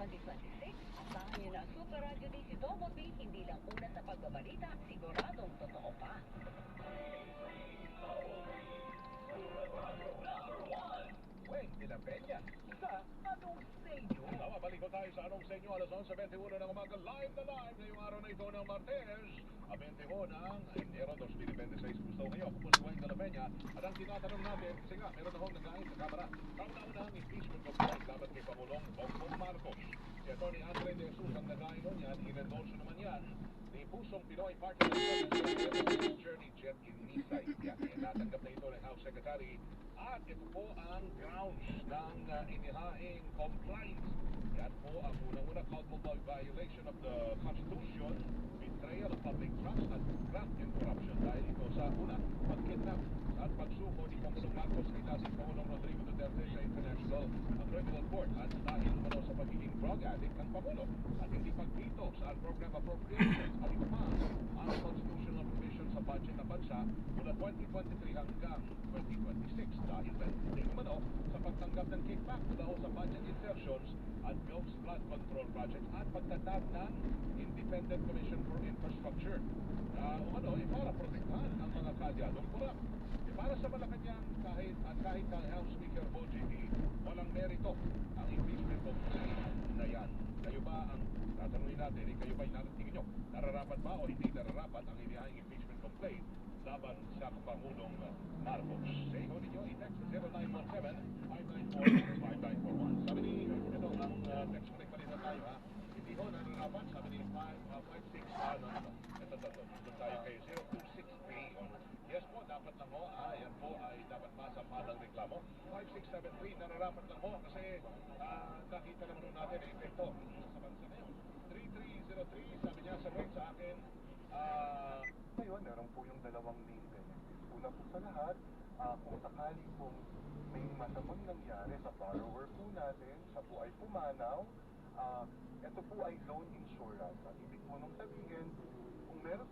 2026. Asahan niyo na Super Radio DC Double B, hindi lang una sa pagbabalita, siguradong totoo pa. Weng de la Peña sa Anong Senyo. Tama, balik ko tayo sa Anong Senyo, alas 11:21 ng umaga, live na live ngayong araw na ito ng Martes, 21 ng Enero 2026. Gusto ngayon, kung Weng de la Peña, at ang tinatanong natin, kasi nga, meron na akong naglaing sa kamera, kauna-una ang impeachment complaint laban kay Pangulong Bongbong Marcos. Si Atty. Andre de Jesus ang naglaing nun yan, in-endorse naman yan ni Pusong Pinoy Party List Journey Jet Inisay. Yan, natanggap na ito ng House Secretary. At ito po ang grounds ng inihaing compliance. Yan po ang unang-una culpable violation of the Constitution, betrayal of public trust at graft and corruption. Dahil ito sa una, pagkidnap at pagsuko ni Pangulong Marcos kay dating Pangulong Rodrigo Duterte sa International Criminal Court at dahil umano sa pagiging drug addict ng Pangulo at hindi pagpito sa program appropriations at ito pa ang constitutional provision sa budget ng bansa mula 2023 hanggang 2026 dahil din umano sa pagtanggap ng kickback mula sa budget insertions at Bills Flood Control Project at pagtatag ng Independent Commission for Infrastructure na umano para protektahan ang mga kadyadong kurap. Para sa Malacanang kahit ang House Speaker Boji, walang merito ang impeachment complaint na yan. Kayo ba ang tatanungin natin, kayo ba'y naratingin nyo? Nararapat ba o hindi nararapat ang inihahing impeachment complaint laban sa Pangulong Marcos? Say ho ninyo, i-text 0917-594-5941. Sabi ni, ito ang text connect pa rin na tayo ha. Hindi ho nararapat, sabi ni 556, ito doon tayo kay 0263. Yes po, dapat lang ho, yan po ay dapat masampalang reklamo. 5673, nararapat lang ho kasi nakita naman natin ang epekto sa bansa ngayon. 3303, sabi niya sa rin sa akin, ngayon, meron po yung dalawang main benefits. Una po sa lahat, kung sakali pong may masamang nangyari sa borrower po natin, siya po ay pumanaw, ito po ay loan insurance. Ang ibig po nung sabihin, kung meron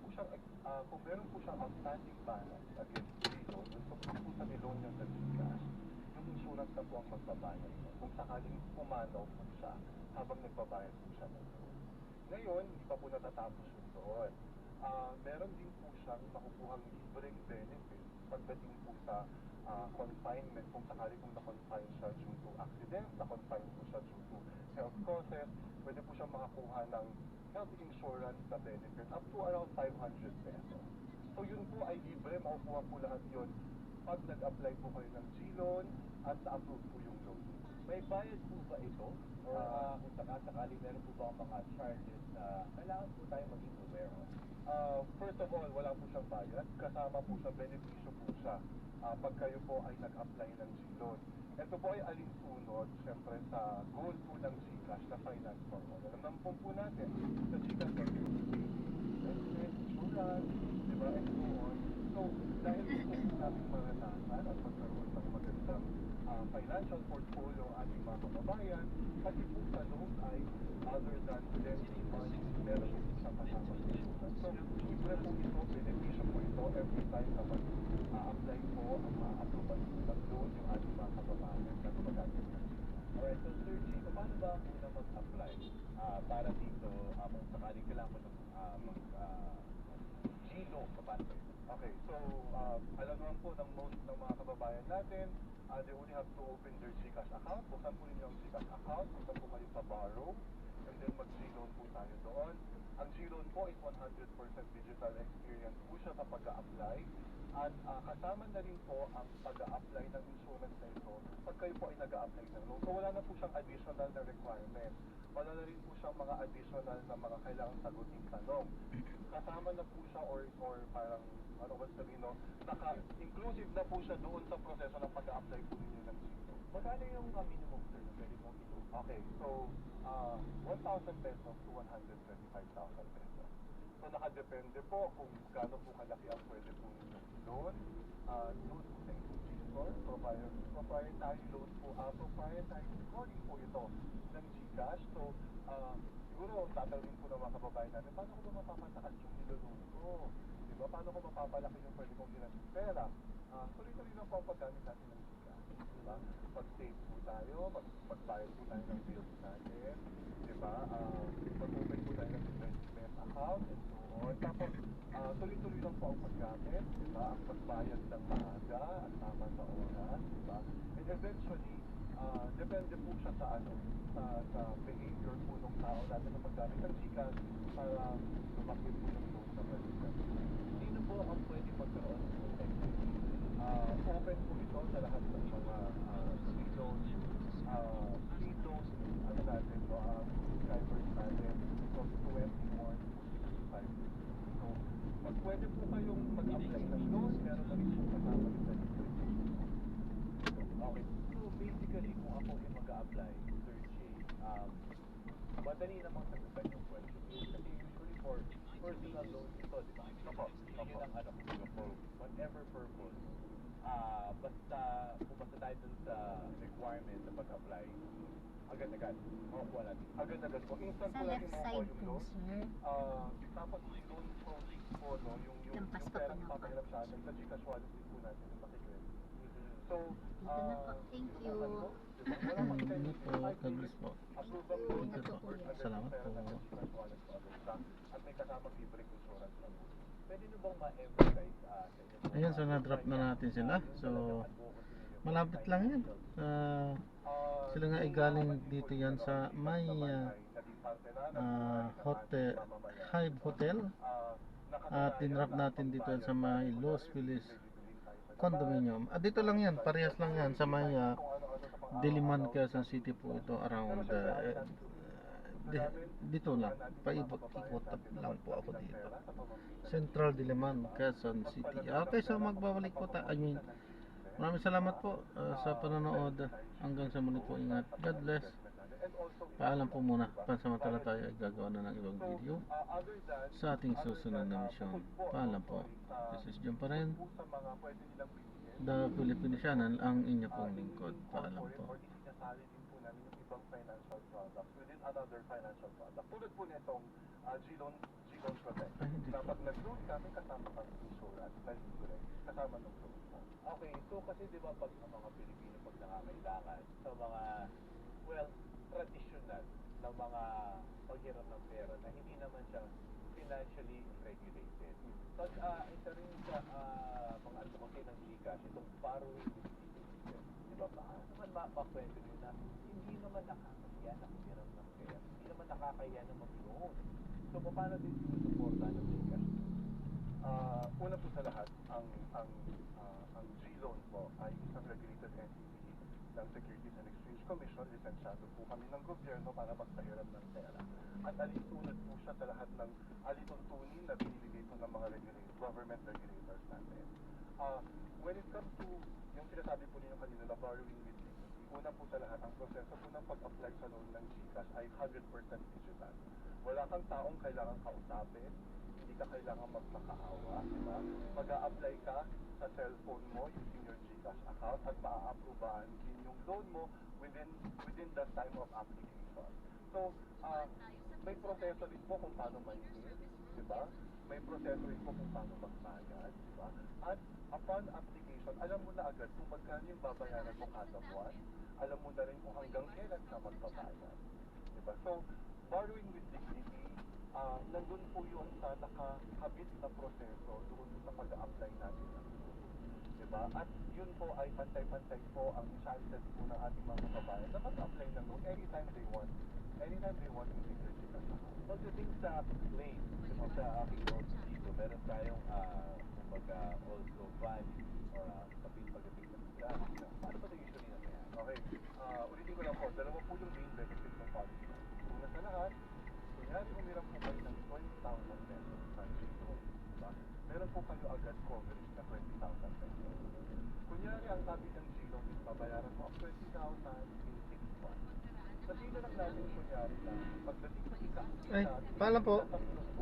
po siyang outstanding balance against the loan, so po sa loan niya sa GCash, yung insurance na po ang magbabayad. Kung sakaling pumanaw po siya habang nagbabayad po siya ng loan. Ngayon, hindi pa po natatapos yung doon. Meron din po siyang makukuhang libreng benefit pagdating po sa confinement, kung sakali kung na-confine siya due to accident, na-confine po siya due to health causes, pwede po siyang makakuha ng health insurance na benefit up to around 500 pesos. So yun po ay libre, makukuha po lahat yun pag nag-apply po kayo ng G-loan at na-approve po yung loan. May bayad po ba ito? Or kung sakali meron po ba ang mga charges na kailangan po tayo maging aware of? First of all, wala po siyang bayad. Kasama po siya, benepisyo po siya pag kayo po ay nag-apply ng G-loan. Ito po ay alinsunod, siyempre, sa goal po ng GCash na finance for all. Alam po natin, sa GCash for investment, insurance, diba, and so on. So, dahil gusto po natin maranasan at magkaroon ng magandang financial portfolio ang ating mga kababayan, kasi po sa loan ay other than lending money, meron po siyang kasama sa insurance. So, libre po ito, benepisyo po ito every time na mag-apply po ang mga approval po ng loan yung ating mga kababayan na gumagamit ng GCash. Alright, so Sir G, paano ba ang una mag-apply para dito kung sakaling kailangan mo ng G-loan, paano ba ito? Okay, so alam naman po ng most ng mga kababayan natin, they only have to open their GCash account. Buksan po ninyo ang GCash account, buksan po kayo sa borrow, and then mag-G-loan po tayo doon. Ang G-loan po is 100% digital experience po siya sa pag-a-apply. At kasama na rin po ang pag-a-apply ng insurance na ito pag kayo po ay nag-a-apply ng loan. So wala na po siyang additional na requirement. Wala na rin po siyang mga additional na mga kailangang sagutin tanong. Kasama na po siya or parang ano ba sabihin, no? Naka-inclusive na po siya doon sa proseso ng pag-a-apply po ninyo ng G-loan. Magkano yung minimum sir na pwede mong ito? Okay, so 1,000 pesos to 125,000 pesos. So nakadepende po kung gaano po kalaki ang pwede po ninyong loan. Loan po sa ECG score, proprietary loan po, proprietary scoring po ito ng GCash. So siguro tatanungin po ng mga kababayan natin, paano ko ba mapapataas yung niloloan ko? Diba? Paano ko mapapalaki yung pwede kong ginamit pera? Tuloy-tuloy lang po ang paggamit natin ng GCash. Diba? Pag-save po tayo, pag-bayad po tayo ng bills natin, ba? Mag-open po tayo ng investment account and so on. Tapos, tuloy-tuloy lang po ang paggamit, di ba? Ang pagbayad ng maaga at tama sa oras, di ba? And eventually, depende po siya sa ano, sa behavior po ng tao natin na paggamit ng GCash para lumaki po yung loan na balikan. Sino po ang pwede magkaroon ng effectively? Open po ito sa lahat ng mga free loans, ano natin, no, subscribers natin from 21 to 65. So, pag pwede po kayong mag-apply ng loan, meron na rin po kasama yung delivery. Okay. So, basically, kung ako yung mag-a-apply, Sir Jay, madali namang sagutan yung question. Kasi usually for personal loans ito, di ba? Yun ang ano, for whatever purpose, basta pumasa tayo dun sa requirement na pag-apply, agad-agad, makukuha natin. Agad-agad po. Instant Sa po natin left makukuha side yung po, loan. sir. Tapos yung loan process po, no, yung Lampas pa perang po na. papahirap sa atin, sa Gcash wallet din po natin yung makikita. So, Dito na po. Thank you. wala pang Ano po, God-bless po. approve ang Thank loan, you po, approve kuya. agad Salamat yung pera po. ng Gcash wallet po agad siya. At may kasama libreng insurance lang po. Pwede nyo bang ma-emphasize sa inyo? Ayun, so na-drop na natin sila. So, malapit lang yan. Sila nga ay galing dito yan sa may hotel, Hive Hotel. At tinrap natin dito sa may Los Feliz Condominium. Dito lang yan, parehas lang yan sa may Diliman, Quezon City po ito, around dito lang, paikot-ikot lang po ako dito. Central Diliman, Quezon City. Okay, so magbabalik po tayo. Maraming salamat po sa panonood. Hanggang sa muli po, ingat. God bless. Paalam po muna. Pansamantala tayo ay gagawa na ng ibang video sa ating susunod na misyon. Paalam po. This is John pa rin. The Philippine Channel, ang inyo pong lingkod. Paalam po. Sinasali din po namin yung ibang financial products within another financial product. Tulad po nitong G-Loan Protect. Ay, hindi Na po. pag nag-loan kami, kasama kang insurance. Correct. Kasama ng loan. Okay, so kasi di ba pag ang mga Pilipino pag nangangailangan sa mga, well, traditional na mga paghiram ng pera na hindi naman siya financially regulated. So, isa rin sa mga advocate ng GCash, itong borrowing with system. Di ba? Paano naman makwento nyo na hindi naman nakakahiya na humiram ng pera? Hindi naman nakakahiya na mag-loan. So, paano din sinusuporta ng GCash? Una po sa lahat, ang G-Loan po ay isang regulated entity ng Securities and Exchange Commission. Lisensyado po kami ng gobyerno para magpahiram ng pera. At alitunod po siya sa lahat ng alituntunin na binibigay po ng mga government regulators natin. When it comes to yung sinasabi po ninyo kanina na borrowing with dignity, una po sa lahat, ang proseso po ng pag-apply sa loan ng GCash ay 100% digital. Wala kang taong kailangan kausapin, hindi ka kailangan magmakaawa, di ba? Mag-a-apply ka sa cellphone mo using your GCash account at maa-approvean din yung loan mo within the time of application. So, may proseso din po kung paano maningil, di ba? May proseso rin po kung paano magbayad, di ba? At upon application, alam mo na agad kung magkano yung babayaran mo kada buwan, alam mo na rin kung hanggang kailan ka magbabayad, di ba? So, borrowing with dignity, nandun po yung sa nakakabit na proseso doon sa pag-a-apply natin ng loan, di ba? At yun po ay pantay-pantay po ang chances po ng ating mga kababayan na mag-apply ng loan anytime they want using their GCash account. Pagdating sa claim, sa aking notes dito, meron tayong kumbaga also value or kapit pagdating sa paano ba ito usually nangyayari? Okay, ulitin ko lang po, dalawa po yung main benefits ng policy. Una sa lahat, kunyari umiram po kayo ng 20,000 pesos sa G-Loan, diba? Meron po kayo agad coverage na 20,000 pesos. Kunyari ang sabi ng G-Loan is babayaran mo ang 20,000 in 6 months. Sabihin na lang natin kunyari na pagdating sa isa, Ay, paalam po. sa tatlong buwan,